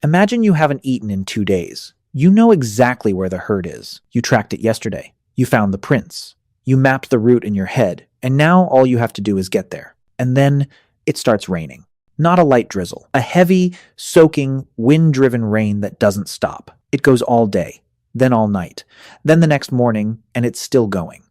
Imagine you haven't eaten in 2 days. You know exactly where the herd is. You tracked it yesterday. You found the prints. You mapped the route in your head, and now all you have to do is get there. And then it starts raining. Not a light drizzle. A heavy, soaking, wind-driven rain that doesn't stop. It goes all day, then all night, then the next morning, and it's still going.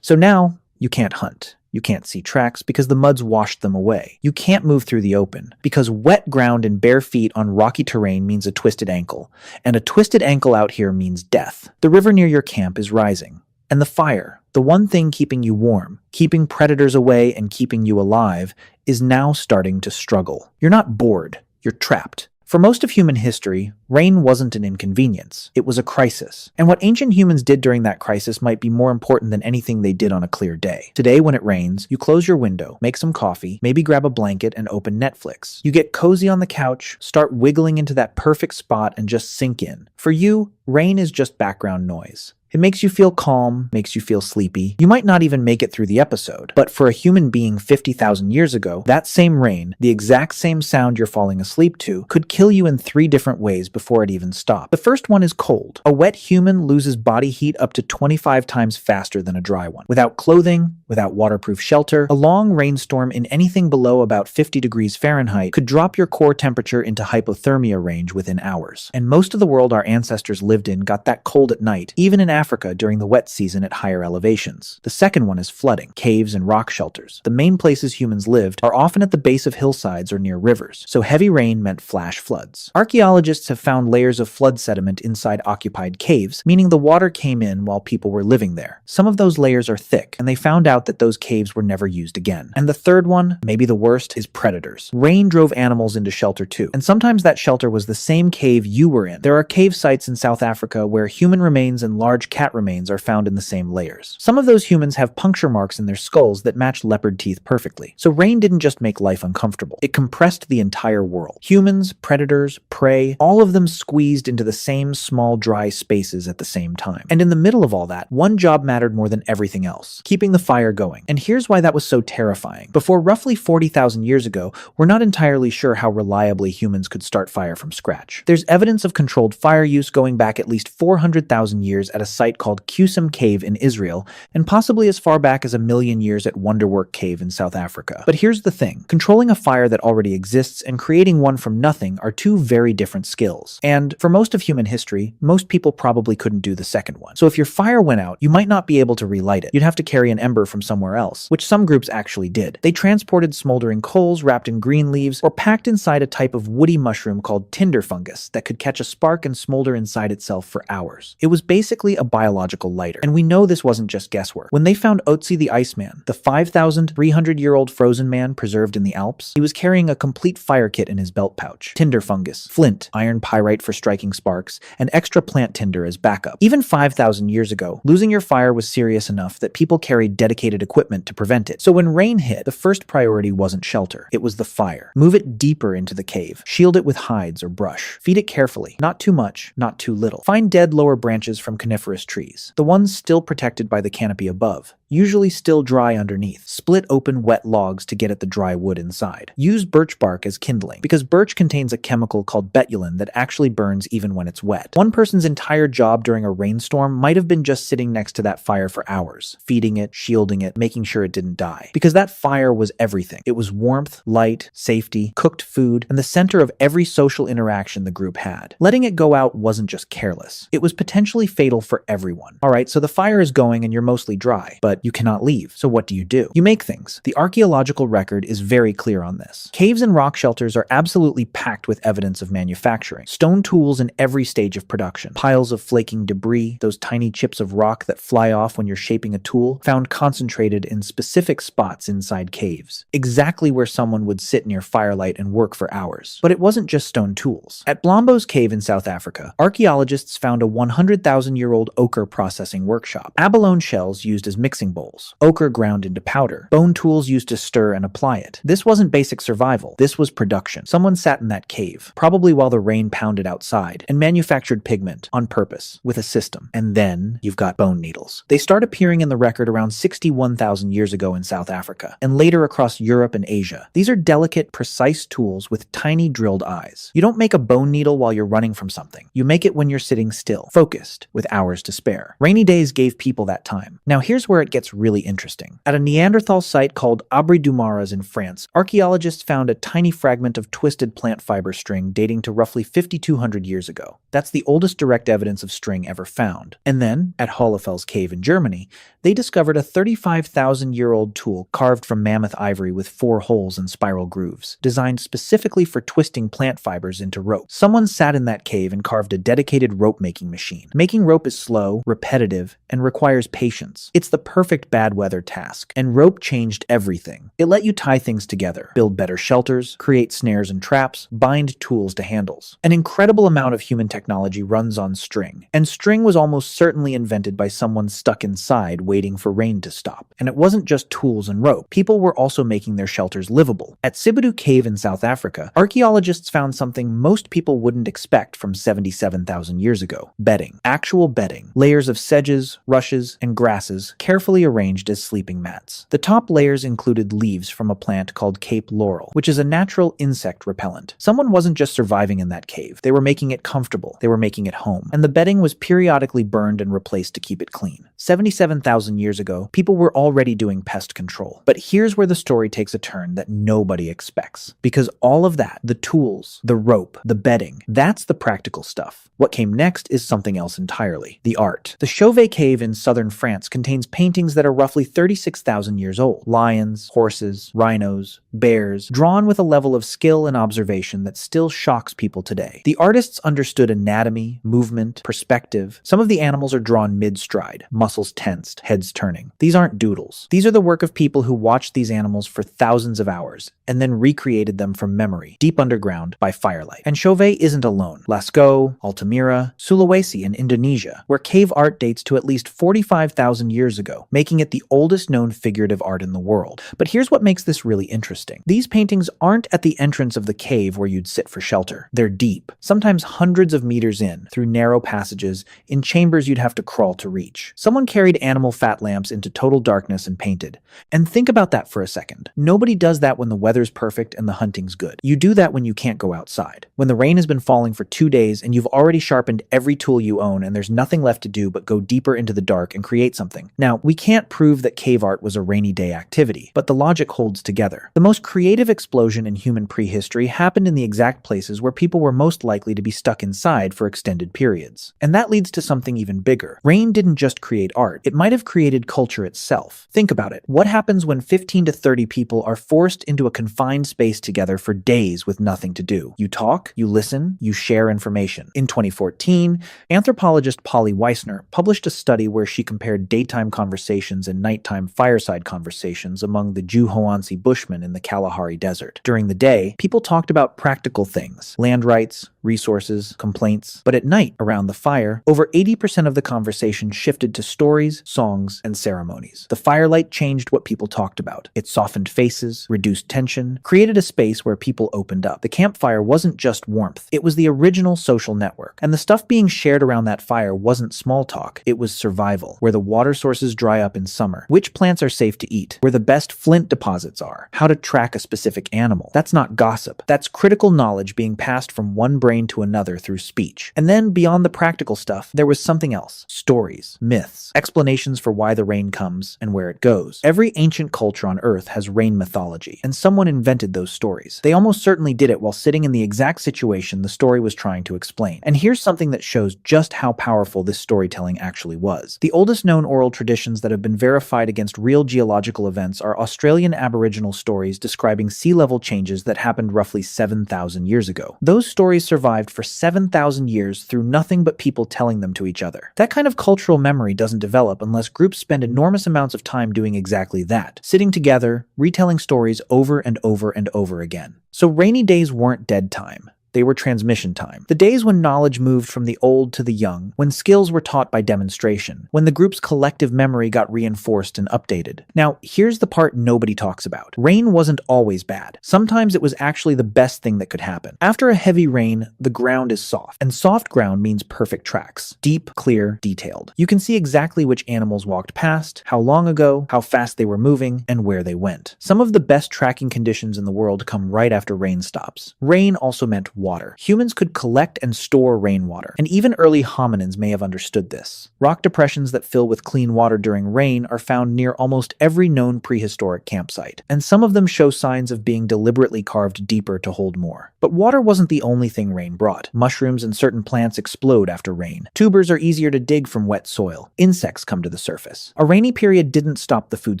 So now, you can't hunt. You can't see tracks because the mud's washed them away. You can't move through the open because wet ground and bare feet on rocky terrain means a twisted ankle, and a twisted ankle out here means death. The river near your camp is rising, and the fire, the one thing keeping you warm, keeping predators away and keeping you alive, is now starting to struggle. You're not bored, you're trapped. For most of human history, rain wasn't an inconvenience. It was a crisis. And what ancient humans did during that crisis might be more important than anything they did on a clear day. Today, when it rains, you close your window, make some coffee, maybe grab a blanket and open Netflix. You get cozy on the couch, start wiggling into that perfect spot and just sink in. For you, rain is just background noise. It makes you feel calm, makes you feel sleepy. You might not even make it through the episode, but for a human being 50,000 years ago, that same rain, the exact same sound you're falling asleep to, could kill you in 3 different ways before it even stopped. The first one is cold. A wet human loses body heat up to 25 times faster than a dry one. Without clothing, without waterproof shelter, a long rainstorm in anything below about 50 degrees Fahrenheit could drop your core temperature into hypothermia range within hours. And most of the world our ancestors lived in got that cold at night, even in Africa during the wet season at higher elevations. The second one is flooding, caves and rock shelters. The main places humans lived are often at the base of hillsides or near rivers, so heavy rain meant flash floods. Archaeologists have found layers of flood sediment inside occupied caves, meaning the water came in while people were living there. Some of those layers are thick, and they found out that those caves were never used again. And the third one, maybe the worst, is predators. Rain drove animals into shelter too, and sometimes that shelter was the same cave you were in. There are cave sites in South Africa where human remains and large cat remains are found in the same layers. Some of those humans have puncture marks in their skulls that match leopard teeth perfectly. So rain didn't just make life uncomfortable. It compressed the entire world. Humans, predators, prey, all of them squeezed into the same small dry spaces at the same time. And in the middle of all that, one job mattered more than everything else: keeping the fire going. And here's why that was so terrifying. Before roughly 40,000 years ago, we're not entirely sure how reliably humans could start fire from scratch. There's evidence of controlled fire use going back at least 400,000 years at a site called Sibudu Cave in Israel, and possibly as far back as 1,000,000 years at Wonderwork Cave in South Africa. But here's the thing. Controlling a fire that already exists and creating one from nothing are two very different skills. And for most of human history, most people probably couldn't do the second one. So if your fire went out, you might not be able to relight it. You'd have to carry an ember from somewhere else, which some groups actually did. They transported smoldering coals wrapped in green leaves or packed inside a type of woody mushroom called tinder fungus that could catch a spark and smolder inside itself for hours. It was basically a biological lighter. And we know this wasn't just guesswork. When they found Ötzi the Iceman, the 5,300-year-old frozen man preserved in the Alps, he was carrying a complete fire kit in his belt pouch: tinder fungus, flint, iron pyrite for striking sparks, and extra plant tinder as backup. Even 5,000 years ago, losing your fire was serious enough that people carried dedicated equipment to prevent it. So when rain hit, the first priority wasn't shelter. It was the fire. Move it deeper into the cave. Shield it with hides or brush. Feed it carefully. Not too much, not too little. Find dead lower branches from coniferous trees, the ones still protected by the canopy above, usually still dry underneath. Split open wet logs to get at the dry wood inside. Use birch bark as kindling, because birch contains a chemical called betulin that actually burns even when it's wet. One person's entire job during a rainstorm might have been just sitting next to that fire for hours, feeding it, shielding it, making sure it didn't die. Because that fire was everything. It was warmth, light, safety, cooked food, and the center of every social interaction the group had. Letting it go out wasn't just careless. It was potentially fatal for everyone. Alright, so the fire is going and you're mostly dry, but you cannot leave. So what do? You make things. The archaeological record is very clear on this. Caves and rock shelters are absolutely packed with evidence of manufacturing. Stone tools in every stage of production. Piles of flaking debris, those tiny chips of rock that fly off when you're shaping a tool, found concentrated in specific spots inside caves. Exactly where someone would sit near firelight and work for hours. But it wasn't just stone tools. At Blombos Cave in South Africa, archaeologists found a 100,000-year-old ochre processing workshop. Abalone shells used as mixing bowls. Ochre ground into powder. Bone tools used to stir and apply it. This wasn't basic survival. This was production. Someone sat in that cave, probably while the rain pounded outside, and manufactured pigment on purpose with a system. And then you've got bone needles. They start appearing in the record around 60 61,000 years ago in South Africa, and later across Europe and Asia. These are delicate, precise tools with tiny drilled eyes. You don't make a bone needle while you're running from something. You make it when you're sitting still, focused, with hours to spare. Rainy days gave people that time. Now here's where it gets really interesting. At a Neanderthal site called Abri du Maras in France, archaeologists found a tiny fragment of twisted plant fiber string dating to roughly 5,200 years ago. That's the oldest direct evidence of string ever found. And then, at Hohlefels Cave in Germany, they discovered a 35,000-year-old tool carved from mammoth ivory with 4 holes and spiral grooves, designed specifically for twisting plant fibers into rope. Someone sat in that cave and carved a dedicated rope-making machine. Making rope is slow, repetitive, and requires patience. It's the perfect bad weather task, and rope changed everything. It let you tie things together, build better shelters, create snares and traps, bind tools to handles. An incredible amount of human technology runs on string, and string was almost certainly invented by someone stuck inside waiting for rain to stop. And it wasn't just tools and rope. People were also making their shelters livable. At Sibudu Cave in South Africa, archaeologists found something most people wouldn't expect from 77,000 years ago: bedding. Actual bedding. Layers of sedges, rushes, and grasses carefully arranged as sleeping mats. The top layers included leaves from a plant called Cape Laurel, which is a natural insect repellent. Someone wasn't just surviving in that cave. They were making it comfortable. They were making it home. And the bedding was periodically burned and replaced to keep it clean. 77,000 years ago, people were already doing pest control. But here's where the story takes a turn that nobody expects. Because all of that, the tools, the rope, the bedding, that's the practical stuff. What came next is something else entirely: the art. The Chauvet Cave in southern France contains paintings that are roughly 36,000 years old. Lions, horses, rhinos, bears, drawn with a level of skill and observation that still shocks people today. The artists understood anatomy, movement, perspective. Some of the animals are drawn mid-stride, muscles tensed, heads turning. These aren't doodles. These are the work of people who watched these animals for thousands of hours and then recreated them from memory, deep underground, by firelight. And Chauvet isn't alone. Lascaux, Altamira, Sulawesi in Indonesia, where cave art dates to at least 45,000 years ago, making it the oldest known figurative art in the world. But here's what makes this really interesting. These paintings aren't at the entrance of the cave where you'd sit for shelter. They're deep, sometimes hundreds of meters in, through narrow passages, in chambers you'd have to crawl to reach. Someone carried animal fat lamps into total darkness and painted. And think about that for a second. Nobody does that when the weather's perfect and the hunting's good. You do that when you can't go outside. When the rain has been falling for 2 days and you've already sharpened every tool you own and there's nothing left to do but go deeper into the dark and create something. Now, we can't prove that cave art was a rainy day activity, but the logic holds together. The most creative explosion in human prehistory happened in the exact places where people were most likely to be stuck inside for extended periods. And that leads to something even bigger. Rain didn't just create art, it might have created culture itself. Think about it. What happens when 15 to 30 people are forced into a confined space together for days with nothing to do? You talk, you listen, you share information. In 2014, anthropologist Polly Weissner published a study where she compared daytime conversations and nighttime fireside conversations among the Juhoansi Bushmen in the Kalahari Desert. During the day, people talked about practical things: land rights, resources, complaints. But at night, around the fire, over 80% of the conversation shifted to stories, songs, and ceremonies. The firelight changed what people talked about. It softened faces, reduced tension, created a space where people opened up. The campfire wasn't just warmth. It was the original social network. And the stuff being shared around that fire wasn't small talk. It was survival. Where the water sources dry up in summer, which plants are safe to eat, where the best flint deposits are, how to track a specific animal. That's not gossip. That's critical knowledge being passed from one brain to another through speech. And then, beyond the practical stuff, there was something else. Stories, myths, explanations for why the rain comes and where it goes. Every ancient culture on Earth has rain mythology, and someone invented those stories. They almost certainly did it while sitting in the exact situation the story was trying to explain. And here's something that shows just how powerful this storytelling actually was. The oldest known oral traditions that have been verified against real geological events are Australian Aboriginal stories describing sea level changes that happened roughly 7,000 years ago. Those stories survived for 7,000 years through nothing but people telling them to each other. That kind of cultural memory doesn't develop unless groups spend enormous amounts of time doing exactly that, sitting together, retelling stories over and over and over again. So rainy days weren't dead time. They were transmission time. The days when knowledge moved from the old to the young, when skills were taught by demonstration, when the group's collective memory got reinforced and updated. Now, here's the part nobody talks about. Rain wasn't always bad. Sometimes it was actually the best thing that could happen. After a heavy rain, the ground is soft. And soft ground means perfect tracks. Deep, clear, detailed. You can see exactly which animals walked past, how long ago, how fast they were moving, and where they went. Some of the best tracking conditions in the world come right after rain stops. Rain also meant water. Humans could collect and store rainwater, and even early hominins may have understood this. Rock depressions that fill with clean water during rain are found near almost every known prehistoric campsite, and some of them show signs of being deliberately carved deeper to hold more. But water wasn't the only thing rain brought. Mushrooms and certain plants explode after rain. Tubers are easier to dig from wet soil. Insects come to the surface. A rainy period didn't stop the food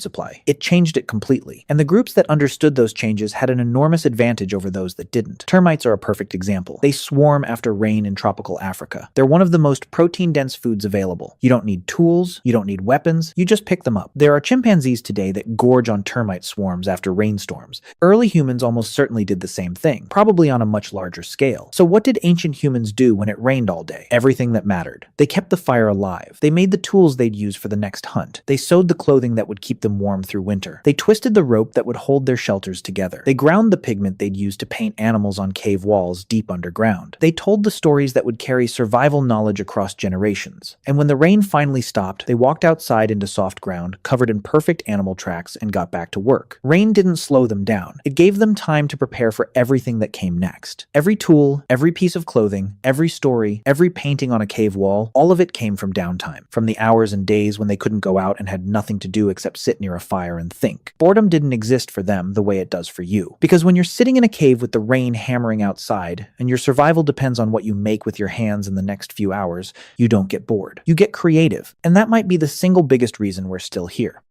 supply. It changed it completely, and the groups that understood those changes had an enormous advantage over those that didn't. Termites are a perfect example. They swarm after rain in tropical Africa. They're one of the most protein-dense foods available. You don't need tools, you don't need weapons, you just pick them up. There are chimpanzees today that gorge on termite swarms after rainstorms. Early humans almost certainly did the same thing, probably on a much larger scale. So what did ancient humans do when it rained all day? Everything that mattered. They kept the fire alive. They made the tools they'd use for the next hunt. They sewed the clothing that would keep them warm through winter. They twisted the rope that would hold their shelters together. They ground the pigment they'd use to paint animals on cave walls deep underground. They told the stories that would carry survival knowledge across generations. And when the rain finally stopped, they walked outside into soft ground, covered in perfect animal tracks, and got back to work. Rain didn't slow them down. It gave them time to prepare for everything that came next. Every tool, every piece of clothing, every story, every painting on a cave wall, all of it came from downtime, from the hours and days when they couldn't go out and had nothing to do except sit near a fire and think. Boredom didn't exist for them the way it does for you. Because when you're sitting in a cave with the rain hammering outside, and your survival depends on what you make with your hands in the next few hours, you don't get bored. You get creative. And that might be the single biggest reason we're still here.